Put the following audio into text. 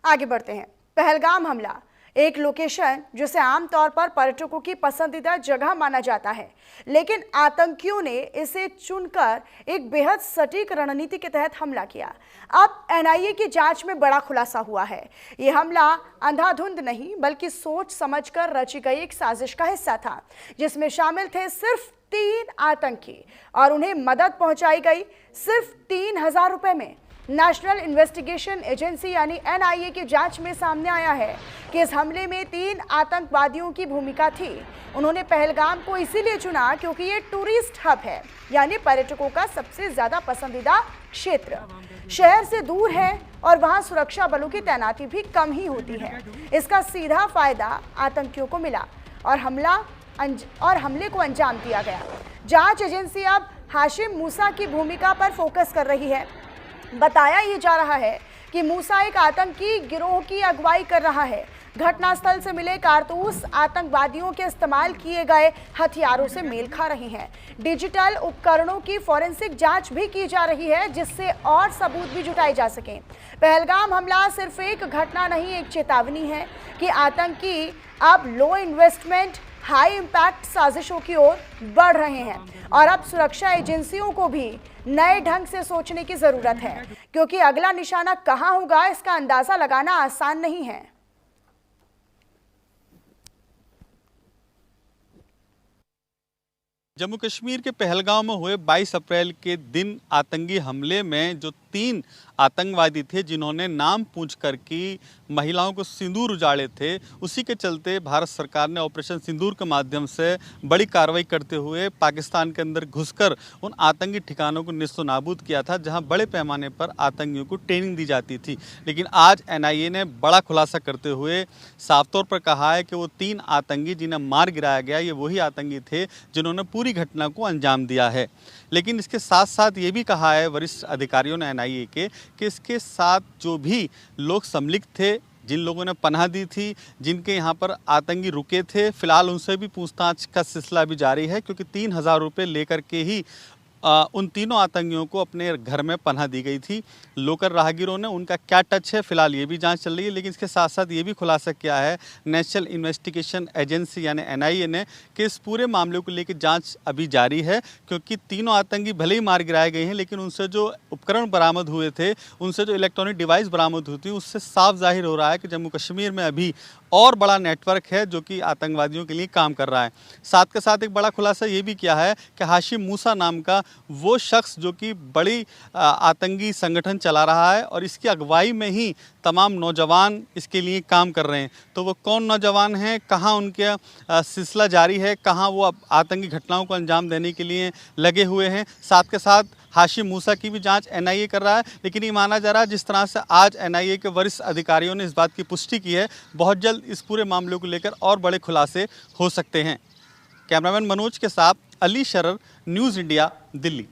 आगे बढ़ते हैं। पहलगाम हमला एक लोकेशन जिसे आमतौर पर पर्यटकों की पसंदीदा जगह माना जाता है, लेकिन आतंकियों ने इसे चुनकर एक बेहद सटीक रणनीति के तहत हमला किया। अब एनआईए की जांच में बड़ा खुलासा हुआ है। यह हमला अंधाधुंध नहीं बल्कि सोच समझकर रची गई एक साजिश का हिस्सा था, जिसमें शामिल थे सिर्फ 3 आतंकी और उन्हें मदद पहुंचाई गई सिर्फ 3,000 रुपए में। नेशनल इन्वेस्टिगेशन एजेंसी यानी एनआईए की जांच में सामने आया है कि इस हमले में 3 आतंकवादियों की भूमिका थी। उन्होंने पहलगाम को इसीलिए चुना क्योंकि ये टूरिस्ट हब है, यानी पर्यटकों का सबसे ज्यादा पसंदीदा क्षेत्र। शहर से दूर है और वहां सुरक्षा बलों की तैनाती भी कम ही होती है। इसका सीधा फायदा आतंकियों को मिला और हमले को अंजाम दिया गया। जांच एजेंसी अब हाशिम मूसा की भूमिका पर फोकस कर रही है। बताया ये जा रहा है कि मूसा एक आतंकी गिरोह की अगुवाई कर रहा है। घटनास्थल से मिले कारतूस आतंकवादियों के इस्तेमाल किए गए हथियारों से मेल खा रही हैं। डिजिटल उपकरणों की फॉरेंसिक जांच भी की जा रही है, जिससे और सबूत भी जुटाए जा सकें। पहलगाम हमला सिर्फ एक घटना नहीं, एक चेतावनी है कि आतंकी अब लो इन्वेस्टमेंट हाई इम्पैक्ट साजिशों की ओर बढ़ रहे हैं और अब सुरक्षा एजेंसियों को भी नए ढंग से सोचने की जरूरत है, क्योंकि अगला निशाना कहां होगा इसका अंदाजा लगाना आसान नहीं है। जम्मू कश्मीर के पहलगाम में हुए 22 अप्रैल के दिन आतंकी हमले में जो 3 आतंकवादी थे जिन्होंने नाम पूछ कर की महिलाओं को सिंदूर उजाड़े थे, उसी के चलते भारत सरकार ने ऑपरेशन सिंदूर के माध्यम से बड़ी कार्रवाई करते हुए पाकिस्तान के अंदर घुसकर उन आतंकी ठिकानों को नेस्तनाबूद किया था, जहां बड़े पैमाने पर आतंकियों को ट्रेनिंग दी जाती थी। लेकिन आज एनआईए ने बड़ा खुलासा करते हुए साफ तौर पर कहा है कि वो 3 आतंकी जिन्हें मार गिराया गया, ये वही आतंकी थे जिन्होंने पूरी घटना को अंजाम दिया है। लेकिन इसके साथ साथ ये भी कहा है वरिष्ठ अधिकारियों ने एनआईए के कि इसके साथ जो भी लोग सम्मिलित थे, जिन लोगों ने पनाह दी थी, जिनके यहाँ पर आतंकी रुके थे, फिलहाल उनसे भी पूछताछ का सिलसिला भी जारी है, क्योंकि 3,000 रुपये लेकर के ही उन तीनों आतंकियों को अपने घर में पनाह दी गई थी। लोकल राहगीरों ने उनका क्या टच है, फिलहाल ये भी जांच चल रही है। लेकिन इसके साथ साथ ये भी खुलासा किया है नेशनल इन्वेस्टिगेशन एजेंसी यानी एनआईए ने कि इस पूरे मामले को लेकर जांच अभी जारी है, क्योंकि तीनों आतंकी भले ही मार गिराए गए हैं, लेकिन उनसे जो उपकरण बरामद हुए थे, उनसे जो इलेक्ट्रॉनिक डिवाइस बरामद हुई थी, उससे साफ जाहिर हो रहा है कि जम्मू कश्मीर में अभी और बड़ा नेटवर्क है जो कि आतंकवादियों के लिए काम कर रहा है। साथ के साथ एक बड़ा खुलासा ये भी किया है कि हाशिम मूसा नाम का वो शख्स जो कि बड़ी आतंकी संगठन चला रहा है और इसकी अगुवाई में ही तमाम नौजवान इसके लिए काम कर रहे हैं। तो वो कौन नौजवान हैं, कहाँ उनके सिलसिला जारी है, कहाँ वो आतंकी घटनाओं को अंजाम देने के लिए लगे हुए हैं। साथ के साथ हाशिम मूसा की भी जांच एनआईए कर रहा है। लेकिन ये माना जा रहा है जिस तरह से आज एनआईए के वरिष्ठ अधिकारियों ने इस बात की पुष्टि की है, बहुत जल्द इस पूरे मामले को लेकर और बड़े खुलासे हो सकते हैं। कैमरामैन मनोज के साथ अली शरर, न्यूज़ इंडिया, दिल्ली।